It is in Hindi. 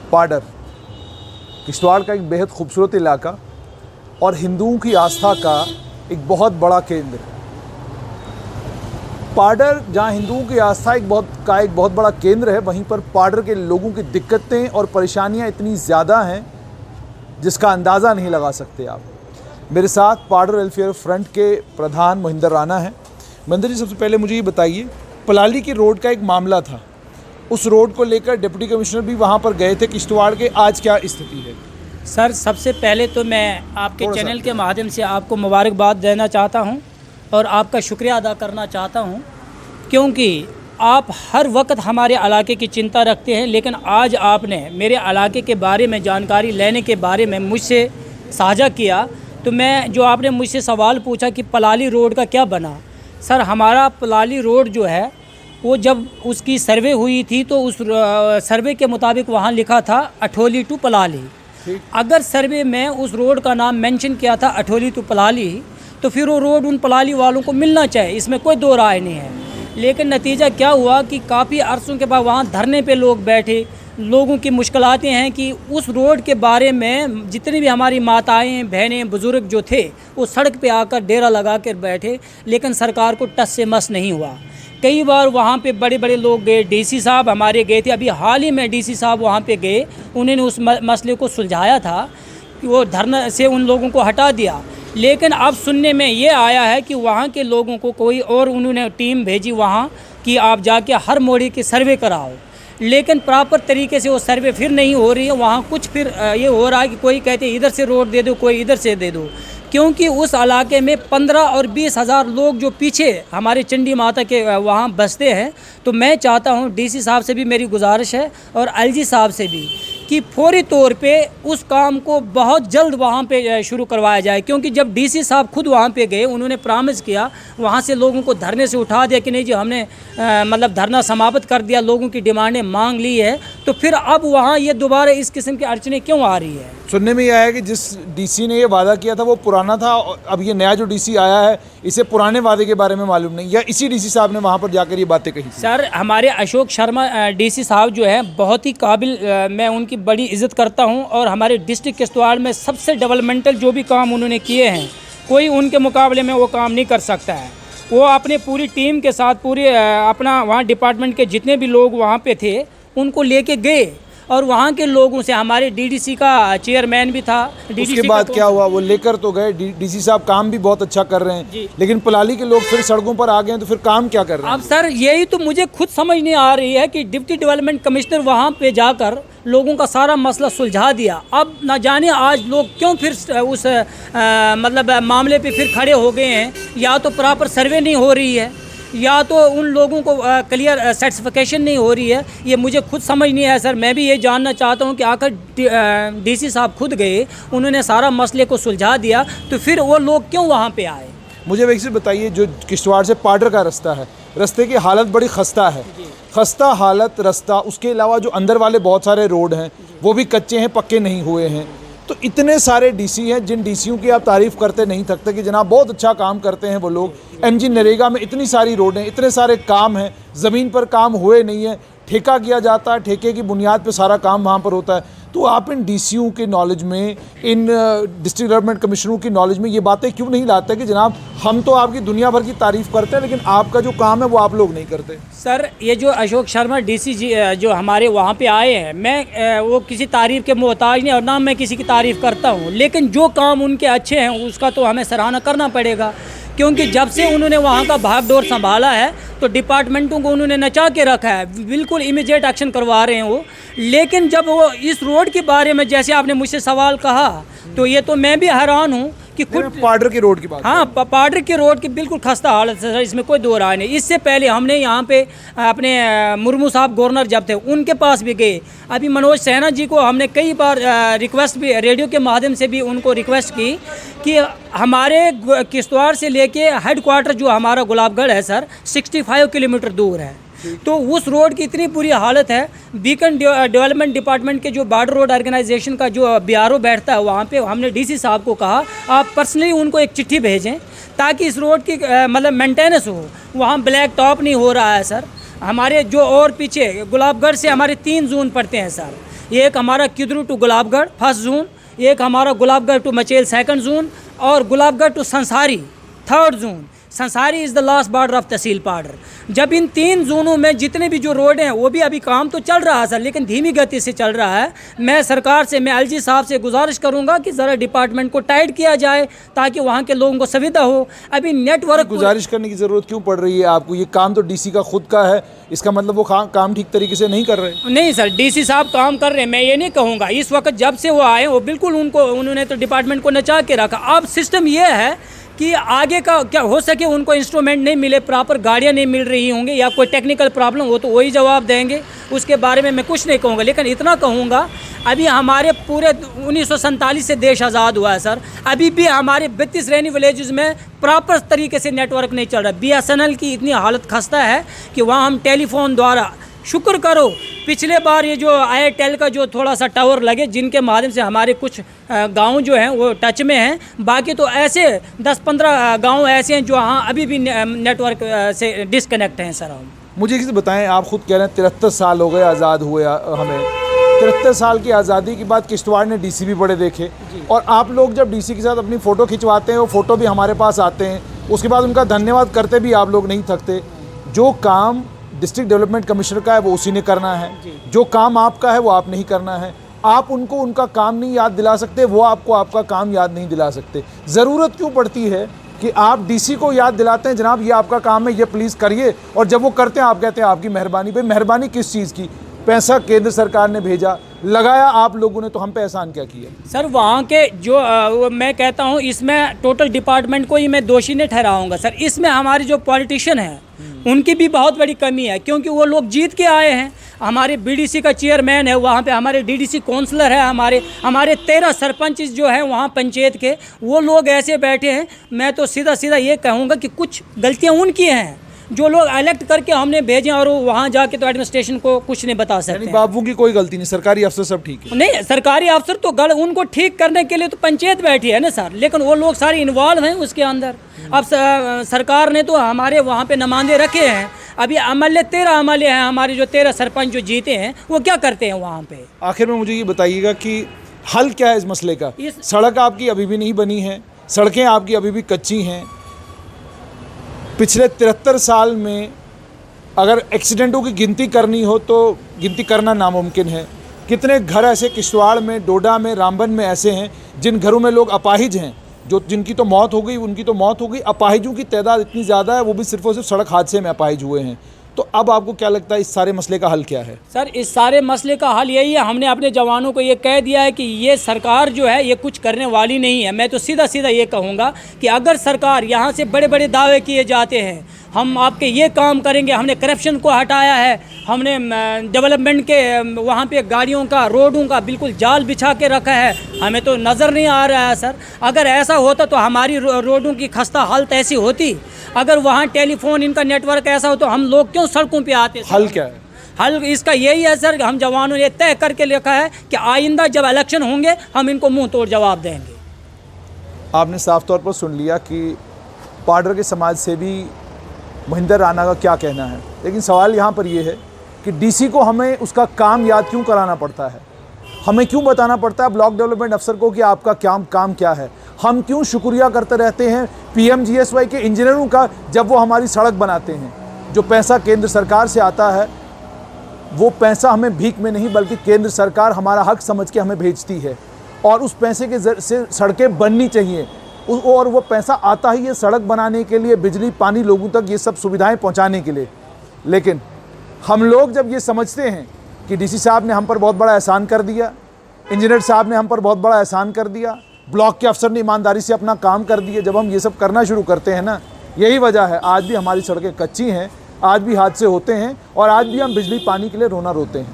पाडर किश्तवाड़ का एक बेहद खूबसूरत इलाका और हिंदुओं की आस्था का एक बहुत बड़ा केंद्र। पाडर जहाँ हिंदुओं की आस्था एक बहुत बड़ा केंद्र है, वहीं पर पाडर के लोगों की दिक्कतें और परेशानियाँ इतनी ज़्यादा हैं जिसका अंदाज़ा नहीं लगा सकते आप। मेरे साथ पाडर वेलफेयर फ्रंट के प्रधान मोहिंदर राणा हैं। मोहिंदर जी, सबसे पहले मुझे ये बताइए, पलाली की रोड का एक मामला था, उस रोड को लेकर डिप्टी कमिश्नर भी वहाँ पर गए थे किश्तवाड़ के, आज क्या स्थिति है? सर, सबसे पहले तो मैं आपके चैनल के माध्यम से आपको मुबारकबाद देना चाहता हूं और आपका शुक्रिया अदा करना चाहता हूं, क्योंकि आप हर वक्त हमारे इलाके की चिंता रखते हैं, लेकिन आज आपने मेरे इलाके के बारे में जानकारी लेने के बारे में मुझसे साझा किया। तो मैं जो आपने मुझसे सवाल पूछा कि पलाली रोड का क्या बना, सर हमारा पलाली रोड जो है वो जब उसकी सर्वे हुई थी तो उस सर्वे के मुताबिक वहाँ लिखा था अठोली टू पलाली। अगर सर्वे में उस रोड का नाम मेंशन किया था अठोली टू पलाली, तो फिर वो रोड उन पलाली वालों को मिलना चाहिए, इसमें कोई दो राय नहीं है। लेकिन नतीजा क्या हुआ कि काफ़ी अरसों के बाद वहाँ धरने पे लोग बैठे, लोगों की मुश्किलातें हैं कि उस रोड के बारे में जितनी भी हमारी माताएं बहनें बुज़ुर्ग जो थे वो सड़क पे आकर डेरा लगा कर बैठे, लेकिन सरकार को टस से मस नहीं हुआ। कई बार वहाँ पे बड़े बड़े लोग गए, डीसी साहब हमारे गए थे, अभी हाल ही में डीसी साहब वहाँ पे गए, उन्होंने उस मसले को सुलझाया था कि वो धरना से उन लोगों को हटा दिया। लेकिन अब सुनने में ये आया है कि वहाँ के लोगों को कोई और उन्होंने टीम भेजी वहाँ कि आप जाके हर मोड़ी की सर्वे कराओ, लेकिन प्रॉपर तरीके से वो सर्वे फिर नहीं हो रही है। वहाँ कुछ फिर ये हो रहा है कि कोई कहते इधर से रोड दे दो, कोई इधर से दे दो, क्योंकि उस इलाके में 15 और 20 हज़ार लोग जो पीछे हमारे चंडी माता के वहाँ बसते हैं। तो मैं चाहता हूँ डीसी साहब से भी मेरी गुजारिश है और एलजी साहब से भी कि फौरी तौर पे उस काम को बहुत जल्द वहाँ पे शुरू करवाया जाए, क्योंकि जब डीसी साहब खुद वहाँ पे गए उन्होंने प्रॉमिस किया, वहाँ से लोगों को धरने से उठा दिया कि नहीं जी हमने मतलब धरना समाप्त कर दिया, लोगों की डिमांडें मांग ली है, तो फिर अब वहाँ ये दोबारा इस किस्म की अड़चनें क्यों आ रही है? सुनने में यह आया कि जिस डीसी ने ये वादा किया था वो पुराना था, अब ये नया जो डीसी आया है इसे पुराने वादे के बारे में मालूम नहीं, या इसी डीसी साहब ने वहाँ पर जाकर ये बातें कही? सर, हमारे अशोक शर्मा डीसी साहब जो है बहुत ही काबिल, मैं उनकी बड़ी इज़्ज़त करता हूं और हमारे डिस्ट्रिक्ट किश्तवाड़ में सबसे डेवलपमेंटल जो भी काम उन्होंने किए हैं कोई उनके मुकाबले में वो काम नहीं कर सकता है। वो अपने पूरी टीम के साथ पूरे अपना वहाँ डिपार्टमेंट के जितने भी लोग वहाँ पे थे उनको लेके गए और वहाँ के लोगों से, हमारे डीडीसी का चेयरमैन भी था। उसके बाद क्या हुआ? वो लेकर तो गए, डीसी साहब काम भी बहुत अच्छा कर रहे हैं, लेकिन पलाली के लोग फिर सड़कों पर आ गए हैं, तो फिर काम क्या कर रहे हैं? अब सर यही तो मुझे खुद समझ नहीं आ रही है कि डिप्टी डेवलपमेंट कमिश्नर वहाँ पे जाकर लोगों का सारा मसला सुलझा दिया, अब ना जाने आज लोग क्यों फिर उस मतलब मामले पे फिर खड़े हो गए हैं। या तो प्रॉपर सर्वे नहीं हो रही है, या तो उन लोगों को क्लियर सर्टिफिकेशन नहीं हो रही है, ये मुझे खुद समझ नहीं आया। सर, मैं भी ये जानना चाहता हूँ कि आखिर डीसी साहब खुद गए, उन्होंने सारा मसले को सुलझा दिया, तो फिर वो लोग क्यों वहाँ पे आए? मुझे वैसे बताइए, जो किश्तवाड़ से पाडर का रास्ता है, रास्ते की हालत बड़ी खस्ता है, खस्ता हालत रास्ता, उसके अलावा जो अंदर वाले बहुत सारे रोड हैं वो भी कच्चे हैं, पक्के नहीं हुए हैं। तो इतने सारे डीसी हैं जिन डीसीयों की आप तारीफ़ करते नहीं थकते कि जनाब बहुत अच्छा काम करते हैं वो लोग। एमजी नरेगा में इतनी सारी रोडें, इतने सारे काम हैं, ज़मीन पर काम हुए नहीं है, ठेका किया जाता है, ठेके की बुनियाद पे सारा काम वहाँ पर होता है। तो आप इन डीसीयों के नॉलेज में, इन डिस्ट्रिक्ट डेवलपमेंट कमिश्नरों की नॉलेज में ये बातें क्यों नहीं लाते कि जनाब हम तो आपकी दुनिया भर की तारीफ़ करते हैं लेकिन आपका जो काम है वो आप लोग नहीं करते? सर, ये जो अशोक शर्मा डीसी जी जो हमारे वहाँ पे आए हैं, मैं वो किसी तारीफ़ के मोहताज नहीं और ना मैं किसी की तारीफ़ करता हूँ, लेकिन जो काम उनके अच्छे हैं उसका तो हमें सराहना करना पड़ेगा, क्योंकि जब से उन्होंने वहाँ का भागदौड़ संभाला है तो डिपार्टमेंटों को उन्होंने नचा के रखा है, बिल्कुल इमीडिएट एक्शन करवा रहे हैं वो। लेकिन जब वो इस रोड के बारे में जैसे आपने मुझसे सवाल कहा, तो ये तो मैं भी हैरान हूँ कि खुद पाडर की रोड की बात। हाँ, पाडर की रोड की बिल्कुल खस्ता हालत है सर, इसमें कोई दो राय नहीं। इससे पहले हमने यहाँ पे अपने मुर्मू साहब गवर्नर जब थे उनके पास भी गए, अभी मनोज सिन्हा जी को हमने कई बार रिक्वेस्ट भी रेडियो के माध्यम से भी उनको रिक्वेस्ट की कि हमारे किश्तवाड़ से लेके हेडक्वार्टर जो हमारा गुलाबगढ़ है सर 65 किलोमीटर दूर है, तो उस रोड की इतनी बुरी हालत है। बीकन डेवलपमेंट डिपार्टमेंट के जो बॉर्डर रोड ऑर्गेनाइजेशन का जो बीआरओ बैठता है वहाँ पे हमने डीसी साहब को कहा आप पर्सनली उनको एक चिट्ठी भेजें ताकि इस रोड की मतलब मेंटेनेंस हो। वहाँ ब्लैक टॉप नहीं हो रहा है सर, हमारे जो और पीछे गुलाबगढ़ से हमारे 3 जोन पड़ते हैं सर। एक हमारा Kidru to Gulabgarh first zone, एक हमारा Gulabgarh to Machail second zone, और Gulabgarh to Sansari third zone. Sansari is the last border of tehsil Paddar. जब इन 3 जोनों में जितने भी जो रोड हैं वो भी अभी काम तो चल रहा है सर, लेकिन धीमी गति से चल रहा है। मैं सरकार से, मैं एलजी साहब से गुजारिश करूंगा कि ज़रा डिपार्टमेंट को टाइट किया जाए ताकि वहाँ के लोगों को सुविधा हो। अभी नेटवर्क गुजारिश करने की ज़रूरत क्यों पड़ रही है आपको? ये काम तो डीसी का खुद का है, इसका मतलब वो काम ठीक तरीके से नहीं कर रहे? नहीं सर, डीसी साहब काम कर रहे हैं, मैं ये नहीं कहूँगा। इस वक्त जब से वो आए वो बिल्कुल उन्होंने तो डिपार्टमेंट को नचा के रखा। अब सिस्टम ये है कि आगे का क्या हो सके, उनको इंस्ट्रूमेंट नहीं मिले, प्रॉपर गाड़ियाँ नहीं मिल रही होंगी या कोई टेक्निकल प्रॉब्लम हो तो वही जवाब देंगे, उसके बारे में मैं कुछ नहीं कहूँगा। लेकिन इतना कहूँगा, अभी हमारे पूरे 1947 से देश आज़ाद हुआ है सर, अभी भी हमारे 32 रेनी विलेजेस में प्रॉपर तरीके से नेटवर्क नहीं चल रहा। BSNL की इतनी हालत खस्ता है कि वहाँ हम टेलीफोन द्वारा, शुक्र करो पिछले बार ये जो एयरटेल का जो थोड़ा सा टावर लगे, जिनके माध्यम से हमारे कुछ गांव जो हैं वो टच में हैं, बाकी तो ऐसे 10-15 गांव ऐसे हैं जो हाँ अभी भी नेटवर्क से डिस्कनेक्ट हैं सर। हम मुझे किसी बताएं, आप खुद कह रहे हैं 73 साल हो गए आज़ाद हुए हमें। 73 साल की आज़ादी के बाद किश्तवाड़ ने डीसी भी बड़े देखे, और आप लोग जब डीसी के साथ अपनी फ़ोटो खिंचवाते हैं वो फ़ोटो भी हमारे पास आते हैं, उसके बाद उनका धन्यवाद करते भी आप लोग नहीं थकते। जो काम डिस्ट्रिक्ट डेवलपमेंट कमिश्नर का है वो उसी ने करना है, जो काम आपका है वो आपने ही करना है। आप उनको उनका काम नहीं याद दिला सकते, वो आपको आपका काम याद नहीं दिला सकते। ज़रूरत क्यों पड़ती है कि आप डीसी को याद दिलाते हैं, जनाब ये आपका काम है, ये प्लीज़ करिए, और जब वो करते हैं आप कहते हैं आपकी मेहरबानी। भाई मेहरबानी किस चीज़ की? पैसा केंद्र सरकार ने भेजा, लगाया आप लोगों ने, तो हम पे एहसान क्या किया? सर वहाँ के जो मैं कहता हूँ इसमें टोटल डिपार्टमेंट को ही मैं दोषी नहीं ठहराऊँगा सर। इसमें हमारे जो पॉलिटिशियन हैं उनकी भी बहुत बड़ी कमी है, क्योंकि वो लोग जीत के आए हैं। हमारे बीडीसी का चेयरमैन है, वहाँ पे हमारे डीडीसी काउंसलर है, हमारे 13 सरपंच जो हैं वहाँ पंचायत के, वो लोग ऐसे बैठे हैं। मैं तो सीधा सीधा ये कहूँगा कि कुछ गलतियाँ उनकी हैं, जो लोग इलेक्ट करके हमने भेजे और वो वहाँ जाके तो एडमिनिस्ट्रेशन को कुछ नहीं बता सकते। बाबू की कोई गलती नहीं, सरकारी अफसर सब ठीक है। नहीं, सरकारी अफसर तो उनको ठीक करने के लिए तो पंचायत बैठी है ना सर, लेकिन वो लोग सारे इन्वॉल्व हैं उसके अंदर। अब सरकार ने तो हमारे वहाँ पे नुमाइंदे रखे हैं। अभी एमएलए 13 एमएलए हैं हमारे, जो 13 सरपंच जो जीते हैं वो क्या करते हैं वहाँ पे? आखिर में मुझे ये बताइएगा कि हल क्या है इस मसले का? सड़क आपकी अभी भी नहीं बनी है, सड़कें आपकी अभी भी कच्ची हैं। पिछले 73 साल में अगर एक्सीडेंटों की गिनती करनी हो तो गिनती करना नामुमकिन है। कितने घर ऐसे किश्तवाड़ में, डोडा में, रामबन में ऐसे हैं जिन घरों में लोग अपाहिज हैं, जिनकी तो मौत हो गई, उनकी तो मौत हो गई। अपाहिजों की तादाद इतनी ज़्यादा है, वो भी सिर्फ और सिर्फ सड़क हादसे में अपाहिज हुए हैं। तो अब आपको क्या लगता है इस सारे मसले का हल क्या है? सर इस सारे मसले का हल यही है, हमने अपने जवानों को ये कह दिया है कि ये सरकार जो है ये कुछ करने वाली नहीं है। मैं तो सीधा सीधा ये कहूँगा कि अगर सरकार यहाँ से बड़े बड़े दावे किए जाते हैं, हम आपके ये काम करेंगे, हमने करप्शन को हटाया है, हमने डेवलपमेंट के वहाँ पे गाड़ियों का, रोडों का बिल्कुल जाल बिछा के रखा है, हमें तो नज़र नहीं आ रहा है सर। अगर ऐसा होता तो हमारी रोडों की खस्ता हालत ऐसी होती। अगर वहाँ टेलीफोन इनका नेटवर्क ऐसा हो तो हम लोग क्यों सड़कों पे आते? हल क्या है? हल इसका यही है सर, हम जवानों ने तय करके लिखा है कि आइंदा जब इलेक्शन होंगे हम इनको मुंह तोड़ जवाब देंगे। आपने साफ तौर पर सुन लिया कि पाडर के समाज से भी महिंदर राणा का क्या कहना है, लेकिन सवाल यहाँ पर यह है कि डीसी को हमें उसका काम याद क्यों कराना पड़ता है? हमें क्यों बताना पड़ता है ब्लॉक डेवलपमेंट अफसर को कि आपका काम क्या है? हम क्यों शुक्रिया करते रहते हैं PMGSY के इंजीनियरों का जब वो हमारी सड़क बनाते हैं? जो पैसा केंद्र सरकार से आता है वो पैसा हमें भीख में नहीं बल्कि केंद्र सरकार हमारा हक समझ के हमें भेजती है, और उस पैसे के से सड़कें बननी चाहिए, और वो पैसा आता ही है सड़क बनाने के लिए, बिजली, पानी, लोगों तक ये सब सुविधाएं पहुंचाने के लिए। लेकिन हम लोग जब ये समझते हैं कि डीसी साहब ने हम पर बहुत बड़ा एहसान कर दिया, इंजीनियर साहब ने हम पर बहुत बड़ा एहसान कर दिया, ब्लॉक के अफसर ने ईमानदारी से अपना काम कर दिया, जब हम ये सब करना शुरू करते हैं ना, यही वजह है आज भी हमारी सड़कें कच्ची हैं, आज भी हादसे होते हैं, और आज भी हम बिजली पानी के लिए रोना रोते हैं।